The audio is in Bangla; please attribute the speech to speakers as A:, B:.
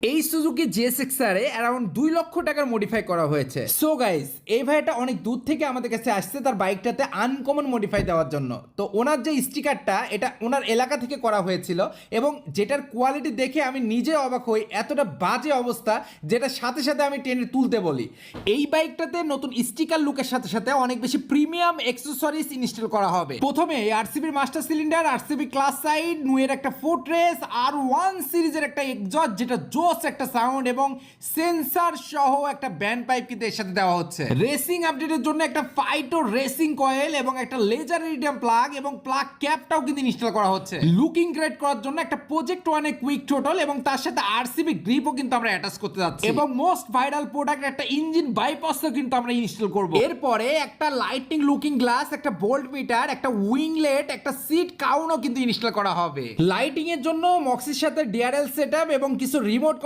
A: এই সুজুকি জিএসএক্সআর এ অ্যারাউন্ড 2 লক্ষ টাকার মডিফাই করা হয়েছে। সো গাইস, এই ভাইটা অনেক দূর থেকে আমাদের কাছে আসছে তার বাইকটাতে আনকমন মডিফাই দেওয়ার জন্য। তো ওনার যে স্টিকারটা এটা ওনার এলাকা থেকে করা হয়েছিল এবং যেটার কোয়ালিটি দেখে আমি নিজে অবাক হই, এতটা বাজে অবস্থা যেটা সাথে সাথে আমি টেনে তুলতে বলি। এই বাইকটাতে নতুন স্টিকার লুকের সাথে সাথে অনেক বেশি প্রিমিয়াম অ্যাক্সেসরিজ ইনস্টল করা হবে। প্রথমে আরসিবির master cylinder, RCB class side, নুয়ের একটা ফুটরেস, আর 1 সিরিজের একটা এক্সজস্ট যেটা একটা সাউন্ড এবং সেন্সর সহ একটা ব্যান্ড পাইপ কিন্তু এর সাথে দেওয়া হচ্ছে। রেসিং আপডেটের জন্য একটা ফাইটো রেসিং কয়েল এবং একটা লেজার ইরিডিয়াম প্লাগ এবং প্লাগ ক্যাপটাও কিন্তু ইনস্টল করা হচ্ছে। লুকিং গ্রেড করার জন্য একটা প্রজেক্ট ওয়ানে কুইক টোটাল এবং তার সাথে আরসিবি গ্রিপও কিন্তু আমরা অ্যাটাচ করতে যাচ্ছি এবং মোস্ট ভাইরাল প্রোডাক্ট একটা ইঞ্জিন বাইপাসও কিন্তু আমরা ইনস্টল করব। এরপরে একটা লাইটিং লুকিং গ্লাস, একটা বোল্ট মিটার, একটা উইংলেট, একটা সিট কাউনও কিন্তু ইনস্টল করা হবে। লাইটিং এর জন্য মক্সির সাথে ডিআরএল সেটআপ এবং কিছু রিমোট